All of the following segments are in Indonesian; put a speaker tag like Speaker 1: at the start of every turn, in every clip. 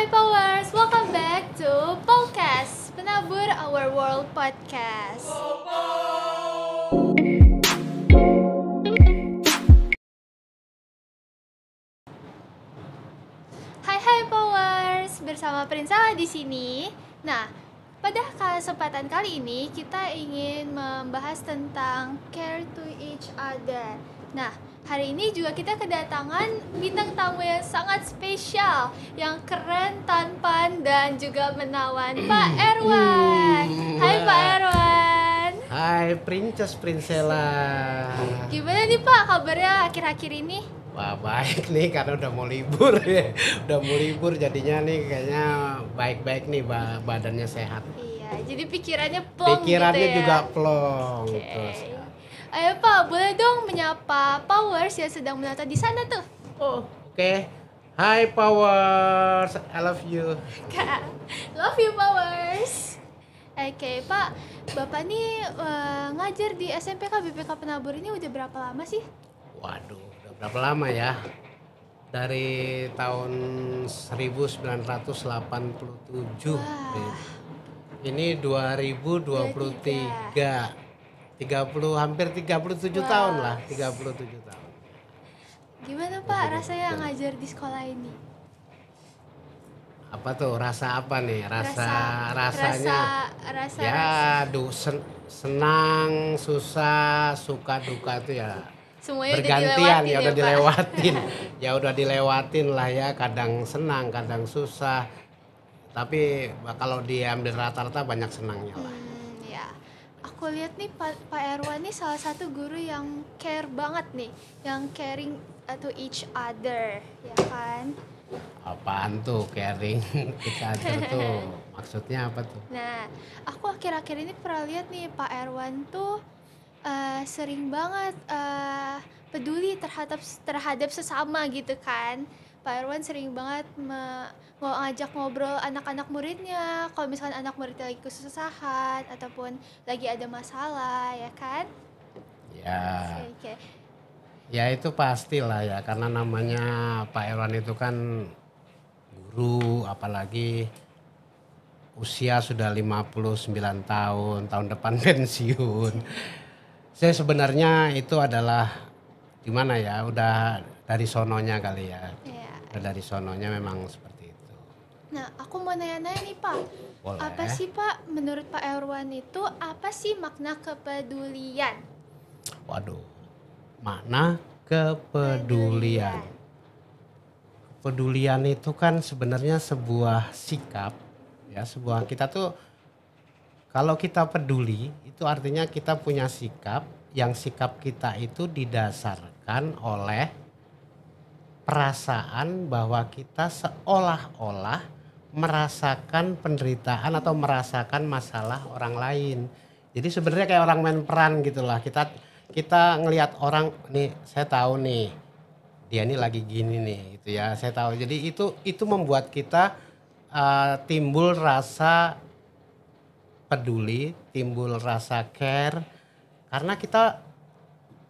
Speaker 1: Hai Powers, welcome back to Podcast Penabur Our World Podcast. Hai Powers, bersama Prinsela di sini. Nah, pada kesempatan kali ini kita ingin membahas tentang care to each other. Nah, hari ini juga kita kedatangan bintang tamu yang sangat spesial, yang keren, tampan, dan juga menawan, Pak Erwan. Hai Pak Erwan.
Speaker 2: Hai Prinsela.
Speaker 1: Gimana nih Pak kabarnya akhir-akhir ini?
Speaker 2: Wah, baik nih karena udah mau libur ya. Udah mau libur jadinya nih kayaknya baik-baik nih, badannya sehat.
Speaker 1: Iya, jadi pikirannya plong
Speaker 2: Pikirannya
Speaker 1: gitu ya.
Speaker 2: juga plong.
Speaker 1: Oke.
Speaker 2: Terus.
Speaker 1: Ayo Pak, boleh dong menyapa Powers yang sedang menonton di sana tuh.
Speaker 2: Oh, oke. Hai Powers, I love you.
Speaker 1: Kak, love you Powers. Oke Pak, Bapak nih ngajar di SMP KBPK Penabur ini udah berapa lama sih?
Speaker 2: Waduh, udah berapa lama ya? Dari tahun 1987.
Speaker 1: Wah.
Speaker 2: Ini 2023. 30 hampir 37
Speaker 1: Wah.
Speaker 2: tahun lah, 37 tahun.
Speaker 1: Gimana Pak rasanya ngajar di sekolah ini?
Speaker 2: Apa tuh? Rasa apa nih? Rasanya ya senang, susah, suka duka itu ya
Speaker 1: semuanya
Speaker 2: bergantian ya, udah
Speaker 1: Pak?
Speaker 2: dilewatin. Ya udah dilewatin lah ya, kadang senang, kadang susah. Tapi kalau diambil rata-rata banyak senangnya lah.
Speaker 1: Ya. Aku lihat nih Pak Erwan nih salah satu guru yang care banget nih, yang caring to each other, ya kan?
Speaker 2: Apaan tuh caring kita tuh? Maksudnya apa tuh?
Speaker 1: Nah, aku akhir-akhir ini pernah lihat nih Pak Erwan tuh sering banget peduli terhadap sesama gitu kan. Pak Erwan sering banget ngajak ngobrol anak-anak muridnya kalau misalkan anak muridnya lagi kesusahan ataupun lagi ada masalah, ya kan?
Speaker 2: Ya.
Speaker 1: Oke.
Speaker 2: Ya itu pastilah ya, karena namanya Pak Erwan itu kan guru, apalagi usia sudah 59 tahun depan pensiun. Saya sebenarnya itu adalah gimana ya, udah dari sononya kali ya.
Speaker 1: Ya.
Speaker 2: Udah dari sononya memang seperti itu.
Speaker 1: Nah, aku mau nanya-nanya nih Pak.
Speaker 2: Boleh.
Speaker 1: Apa sih Pak, menurut Pak Erwan itu apa sih makna kepedulian?
Speaker 2: Waduh, makna kepedulian. Kepedulian itu kan sebenarnya sebuah sikap ya, kita tuh kalau kita peduli itu artinya kita punya sikap, yang sikap kita itu didasarkan oleh perasaan bahwa kita seolah-olah merasakan penderitaan atau merasakan masalah orang lain. Jadi sebenarnya kayak orang main peran gitulah. Kita ngelihat orang nih, saya tahu nih dia ini lagi gini nih gitu ya, saya tahu. Jadi itu membuat kita timbul rasa peduli, timbul rasa care, karena kita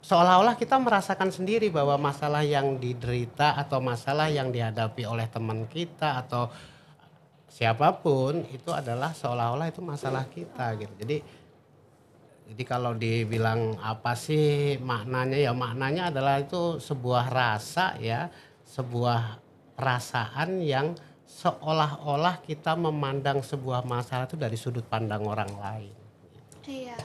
Speaker 2: seolah-olah kita merasakan sendiri bahwa masalah yang diderita atau masalah yang dihadapi oleh teman kita atau siapapun itu adalah seolah-olah itu masalah kita gitu. Jadi kalau dibilang apa sih maknanya, ya maknanya adalah itu sebuah rasa ya, sebuah perasaan yang seolah-olah kita memandang sebuah masalah itu dari sudut pandang orang lain.
Speaker 1: Iya.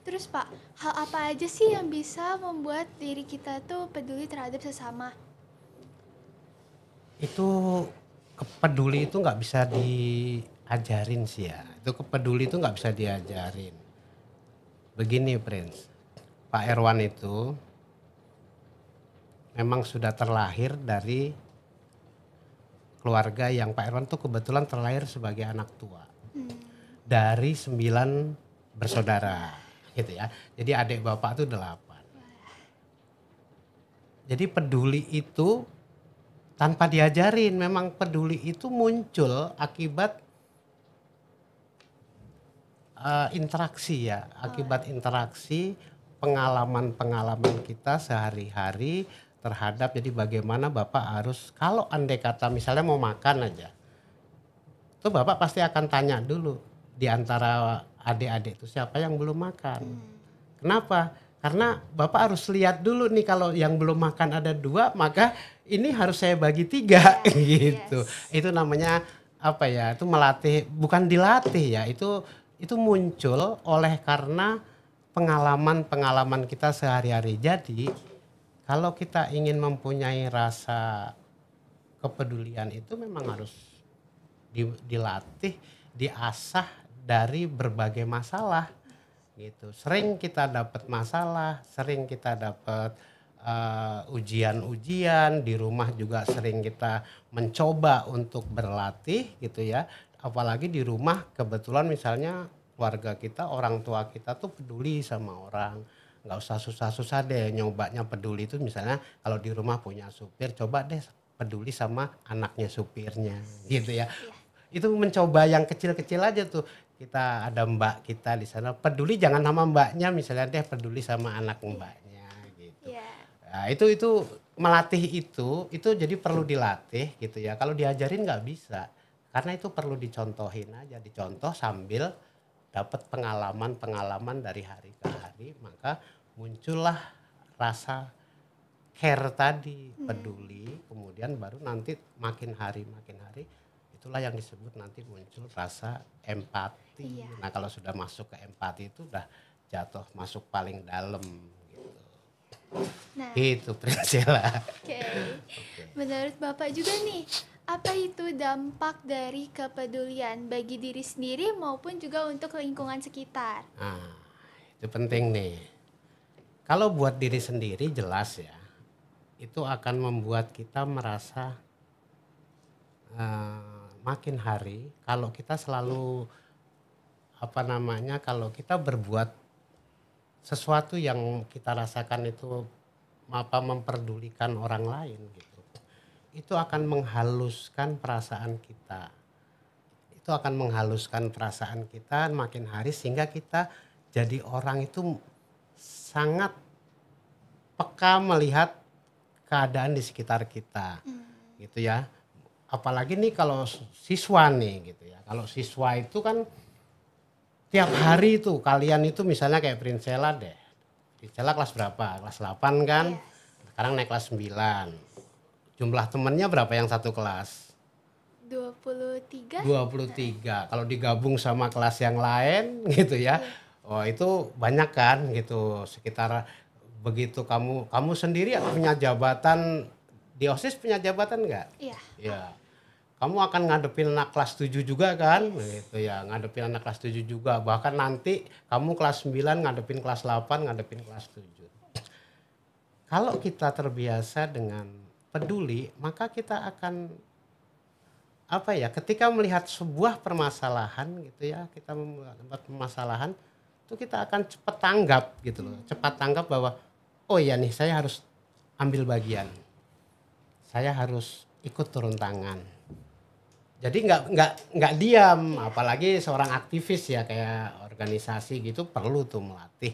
Speaker 1: Terus Pak, hal apa aja sih yang bisa membuat diri kita tuh peduli terhadap sesama?
Speaker 2: Itu peduli itu nggak bisa diajarin sih ya. Itu peduli itu nggak bisa diajarin. Begini Prince, Pak Erwan itu memang sudah terlahir dari keluarga yang Pak Erwan tuh kebetulan terlahir sebagai anak tua. Dari 9 bersaudara gitu ya. Jadi adik bapak tuh 8. Jadi peduli itu tanpa diajarin, memang peduli itu muncul akibat interaksi ya, akibat interaksi pengalaman-pengalaman kita sehari-hari terhadap, jadi bagaimana Bapak harus, kalau andai kata misalnya mau makan aja, itu Bapak pasti akan tanya dulu di antara adik-adik itu siapa yang belum makan. Kenapa? Karena Bapak harus lihat dulu nih kalau yang belum makan ada 2, maka ini harus saya bagi 3 gitu.
Speaker 1: Yes.
Speaker 2: Itu namanya apa ya? Itu melatih, bukan dilatih ya. Itu muncul oleh karena pengalaman-pengalaman kita sehari-hari. Jadi kalau kita ingin mempunyai rasa kepedulian itu memang harus dilatih, diasah dari berbagai masalah gitu. Sering kita dapat masalah, sering kita dapat ujian-ujian, di rumah juga sering kita mencoba untuk berlatih gitu ya. Apalagi di rumah kebetulan misalnya keluarga kita, orang tua kita tuh peduli sama orang. Nggak usah susah-susah deh nyobanya peduli itu, misalnya kalau di rumah punya supir, coba deh peduli sama anaknya supirnya gitu ya.
Speaker 1: Iya.
Speaker 2: Itu mencoba yang kecil-kecil aja tuh. Kita ada mbak kita di sana, peduli jangan sama mbaknya, misalnya deh peduli sama anak mbaknya gitu.
Speaker 1: Iya.
Speaker 2: Nah, itu melatih itu jadi perlu dilatih gitu ya. Kalau diajarin nggak bisa, karena itu perlu dicontohin aja, dicontoh sambil dapat pengalaman-pengalaman dari hari ke hari, maka muncullah rasa care tadi, peduli, kemudian baru nanti makin hari itulah yang disebut nanti muncul rasa empati.
Speaker 1: Iya.
Speaker 2: Nah, kalau sudah masuk ke empati itu udah jatuh masuk paling dalam gitu.
Speaker 1: Nah,
Speaker 2: Itu Priscilla.
Speaker 1: oke. Menurut Bapak juga nih, apa itu dampak dari kepedulian bagi diri sendiri maupun juga untuk lingkungan sekitar?
Speaker 2: Nah, itu penting nih. Kalau buat diri sendiri jelas ya, itu akan membuat kita merasa makin hari kalau kita selalu kalau kita berbuat sesuatu yang kita rasakan itu memperdulikan orang lain gitu, itu akan menghaluskan perasaan kita. Itu akan menghaluskan perasaan kita makin hari sehingga kita jadi orang itu sangat peka melihat keadaan di sekitar kita gitu ya. Apalagi nih kalau siswa nih gitu ya. Kalau siswa itu kan tiap hari itu kalian itu misalnya kayak Prinsela deh. Prinsela kelas berapa? Kelas 8 kan? Sekarang naik kelas 9. Jumlah temennya berapa yang satu kelas?
Speaker 1: 23?
Speaker 2: 23. Kalau digabung sama kelas yang lain gitu ya. Oh, itu banyak kan gitu. Sekitar begitu kamu sendiri punya jabatan di OSIS, punya jabatan enggak?
Speaker 1: Iya.
Speaker 2: Ya. Kamu akan ngadepin anak kelas 7 juga kan? Gitu ya, ngadepin anak kelas 7 juga. Bahkan nanti kamu kelas 9 ngadepin kelas 8, ngadepin kelas 7. Kalau kita terbiasa dengan peduli, maka kita akan ketika melihat sebuah permasalahan gitu ya, kita membuat permasalahan, itu kita akan cepat tanggap gitu loh. Cepat tanggap bahwa oh iya nih, saya harus ambil bagian. Saya harus ikut turun tangan. Jadi nggak diam, apalagi seorang aktivis ya kayak organisasi gitu perlu tuh melatih,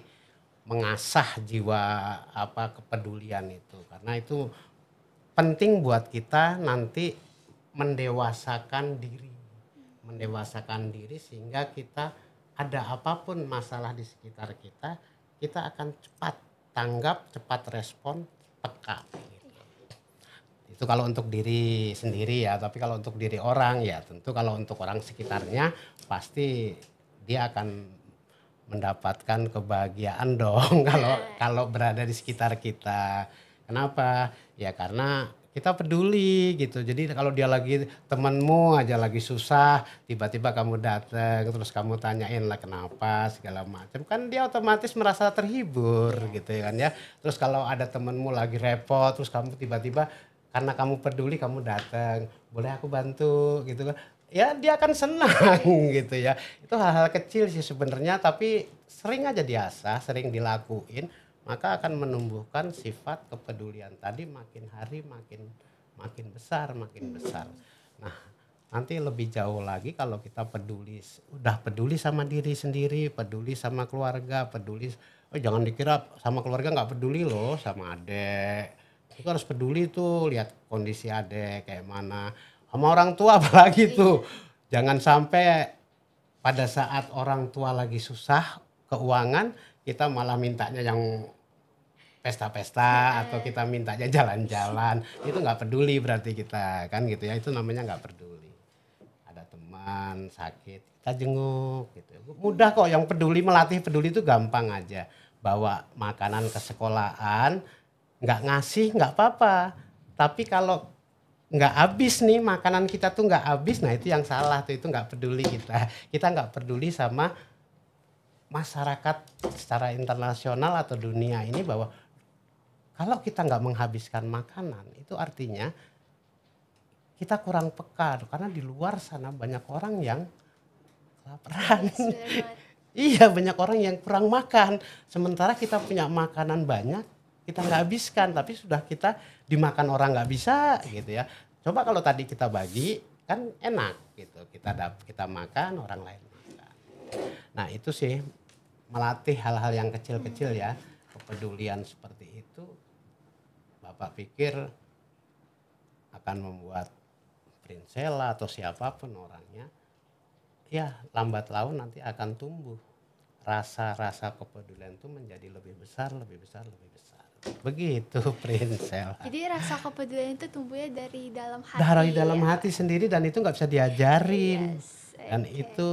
Speaker 2: mengasah jiwa kepedulian itu, karena itu penting buat kita nanti mendewasakan diri sehingga kita ada apapun masalah di sekitar kita, kita akan cepat tanggap, cepat respon, peka. Itu kalau untuk diri sendiri ya, tapi kalau untuk diri orang ya tentu kalau untuk orang sekitarnya pasti dia akan mendapatkan kebahagiaan dong kalau berada di sekitar kita. Kenapa? Ya karena kita peduli gitu. Jadi kalau dia lagi, temanmu aja lagi susah, tiba-tiba kamu datang terus kamu tanyain lah kenapa segala macam, kan dia otomatis merasa terhibur gitu kan ya. Terus kalau ada temanmu lagi repot terus kamu tiba-tiba karena kamu peduli kamu datang, boleh aku bantu gitu kan, ya dia akan senang gitu ya. Itu hal-hal kecil sih sebenarnya, tapi sering aja diasah, sering dilakuin, maka akan menumbuhkan sifat kepedulian tadi makin hari makin besar. Nah, nanti lebih jauh lagi kalau kita udah peduli sama diri sendiri, peduli sama keluarga, jangan dikira sama keluarga nggak peduli loh, sama adik. Itu harus peduli tuh, lihat kondisi adek kayak mana, sama orang tua apalagi tuh. Jangan sampai pada saat orang tua lagi susah keuangan, kita malah mintanya yang pesta-pesta atau kita mintanya jalan-jalan. Itu nggak peduli berarti kita kan gitu ya. Itu namanya nggak peduli. Ada teman sakit, kita jenguk gitu. Mudah kok, yang peduli, melatih peduli itu gampang aja. Bawa makanan ke sekolahan, nggak ngasih nggak apa-apa. Tapi kalau nggak habis nih, makanan kita tuh nggak habis, nah itu yang salah tuh, itu nggak peduli kita. Kita nggak peduli sama masyarakat secara internasional atau dunia ini, bahwa kalau kita nggak menghabiskan makanan, itu artinya kita kurang peka, karena di luar sana banyak orang yang kelaparan.
Speaker 1: Yes, benar banget.
Speaker 2: Iya, banyak orang yang kurang makan. Sementara kita punya makanan banyak, kita nggak habiskan, tapi sudah kita dimakan orang nggak bisa gitu ya. Coba kalau tadi kita bagi, kan enak gitu. Kita makan, orang lain makan. Nah itu sih, melatih hal-hal yang kecil-kecil ya, kepedulian seperti itu. Bapak pikir akan membuat Prinsela atau siapapun orangnya, ya lambat laun nanti akan tumbuh rasa-rasa kepedulian itu menjadi lebih besar, lebih besar, lebih besar. Begitu Prinsela.
Speaker 1: Jadi rasa kepedulian itu tumbuhnya dari dalam hati.
Speaker 2: Dari dalam
Speaker 1: ya.
Speaker 2: hati sendiri, dan itu nggak bisa diajarin.
Speaker 1: Yes,
Speaker 2: Dan
Speaker 1: oke.
Speaker 2: itu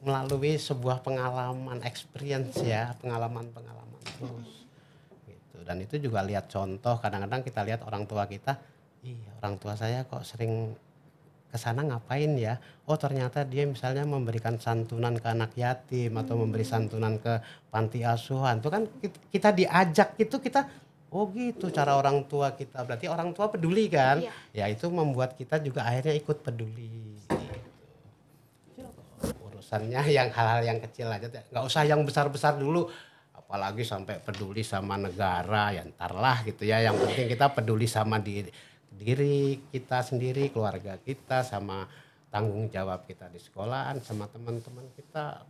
Speaker 2: melalui sebuah pengalaman, experience ya, pengalaman-pengalaman terus. Gitu. Dan itu juga lihat contoh, kadang-kadang kita lihat orang tua kita, orang tua saya kok sering kesana ngapain ya? Oh ternyata dia misalnya memberikan santunan ke anak yatim atau memberi santunan ke panti asuhan. Itu kan kita diajak gitu, kita oh gitu cara orang tua kita. Berarti orang tua peduli kan?
Speaker 1: Iya.
Speaker 2: Ya itu membuat kita juga akhirnya ikut peduli. Gitu. Urusannya yang hal-hal yang kecil aja, nggak usah yang besar-besar dulu. Apalagi sampai peduli sama negara, ya ntarlah gitu ya. Yang penting kita peduli sama diri kita sendiri, keluarga kita, sama tanggung jawab kita di sekolahan, sama teman-teman kita.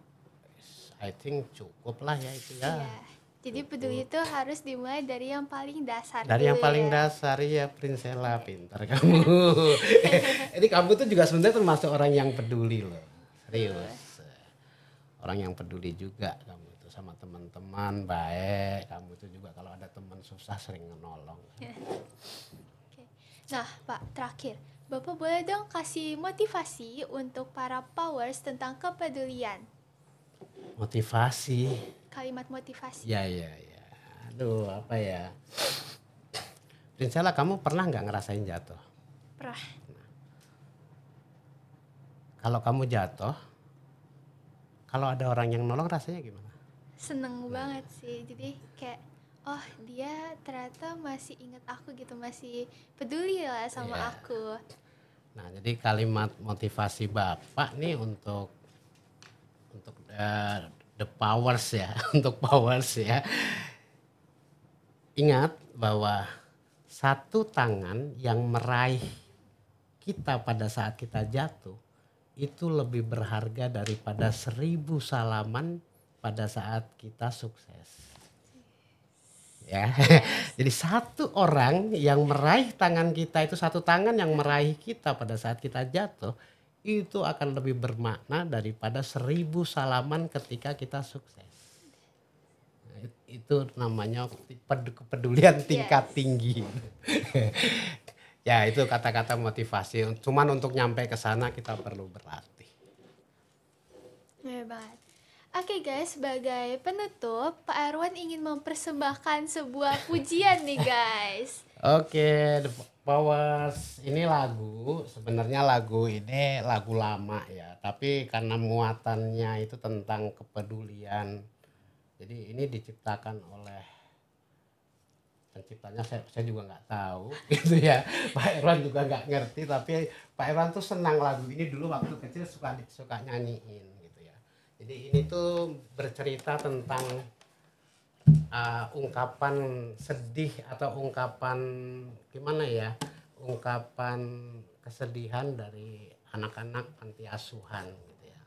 Speaker 2: I think cukup lah ya itu ya.
Speaker 1: Iya. Jadi peduli itu harus dimulai dari yang paling dasar.
Speaker 2: Dari yang
Speaker 1: dulu
Speaker 2: paling
Speaker 1: ya.
Speaker 2: dasar ya, Prinsela, pintar kamu. Jadi kamu tuh juga sebenarnya termasuk orang yang peduli loh, serius. Orang yang peduli juga kamu itu sama teman-teman, baik. Kamu itu juga kalau ada teman susah sering menolong.
Speaker 1: Nah, Pak, terakhir, Bapak boleh dong kasih motivasi untuk para powers tentang kepedulian.
Speaker 2: Motivasi.
Speaker 1: Kalimat motivasi.
Speaker 2: Ya. Aduh, apa ya? Prinsela, kamu pernah nggak ngerasain jatuh?
Speaker 1: Pernah.
Speaker 2: Kalau kamu jatuh, kalau ada orang yang nolong rasanya gimana?
Speaker 1: Seneng banget sih. Jadi kayak, oh dia ternyata masih ingat aku gitu, masih peduli lah sama
Speaker 2: Iya.
Speaker 1: aku.
Speaker 2: Nah, jadi kalimat motivasi Bapak nih untuk the powers ya, untuk powers ya. Ingat bahwa satu tangan yang meraih kita pada saat kita jatuh itu lebih berharga daripada 1000 salaman pada saat kita sukses. Ya, jadi satu orang yang meraih tangan kita, itu satu tangan yang meraih kita pada saat kita jatuh, itu akan lebih bermakna daripada 1000 salaman ketika kita sukses. Nah, itu namanya kepedulian tingkat tinggi. Ya itu kata-kata motivasi. Cuman untuk nyampe ke sana kita perlu berlatih.
Speaker 1: Bener banget. Oke guys, sebagai penutup, Pak Erwan ingin mempersembahkan sebuah pujian nih guys.
Speaker 2: Oke, The Powers ini lagu, sebenarnya lagu ini lagu lama ya, tapi karena muatannya itu tentang kepedulian, jadi ini diciptakan oleh penciptanya, saya juga nggak tahu gitu ya. Pak Erwan juga nggak ngerti, tapi Pak Erwan tuh senang lagu ini dulu waktu kecil, suka nyanyiin gitu ya. Jadi ini tuh bercerita tentang ungkapan sedih atau ungkapan gimana ya, ungkapan kesedihan dari anak-anak panti asuhan gitu ya.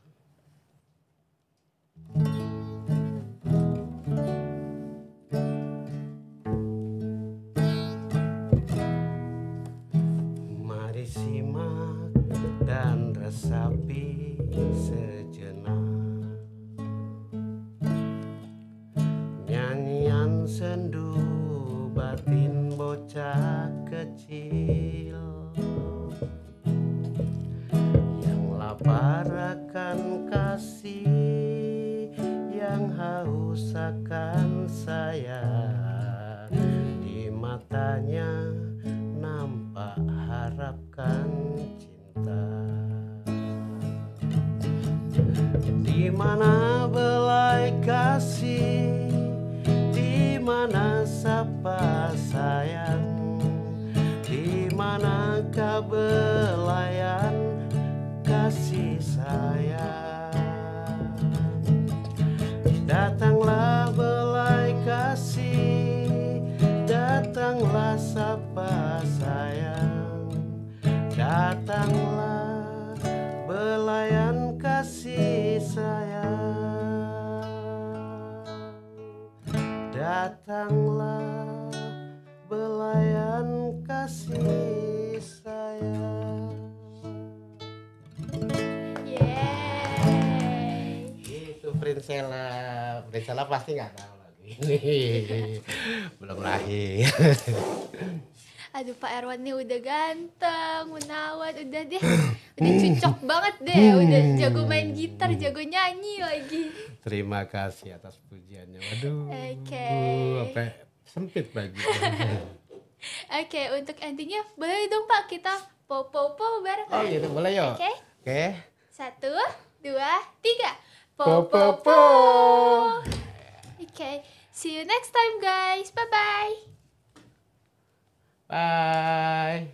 Speaker 2: Mari simak dan rasa resapi sejenak, nyanyian sendu batin bocah kecil yang lapar akan kasih, yang haus akan sayang. Di matanya nampak harapkan cinta. Di mana belai kasih, di mana sapa sayang, di manakah belayan kasih sayang. Datanglah belai kasih, datanglah sapa sayang, datanglah belayan kasih sayang, datanglah belayan kasih sayang.
Speaker 1: Yeay.
Speaker 2: Itu Prinsela. Prinsela pasti nggak tahu lagi. Belum lahir.
Speaker 1: Aduh Pak Erwan nih udah ganteng, menawan, udah deh. Udah cocok banget deh, udah jago main gitar, jago nyanyi lagi.
Speaker 2: Terima kasih atas pujiannya. Waduh.
Speaker 1: Oke.
Speaker 2: Sampai sempit baju.
Speaker 1: Oke, untuk endingnya boleh dong Pak kita po-po-po bareng.
Speaker 2: Oh gitu, boleh yuk.
Speaker 1: Oke.
Speaker 2: Oke.
Speaker 1: 1, 2, 3.
Speaker 2: Po-po-po.
Speaker 1: Oke, see you next time guys. Bye-bye.
Speaker 2: Bye.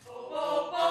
Speaker 3: Po, po, po.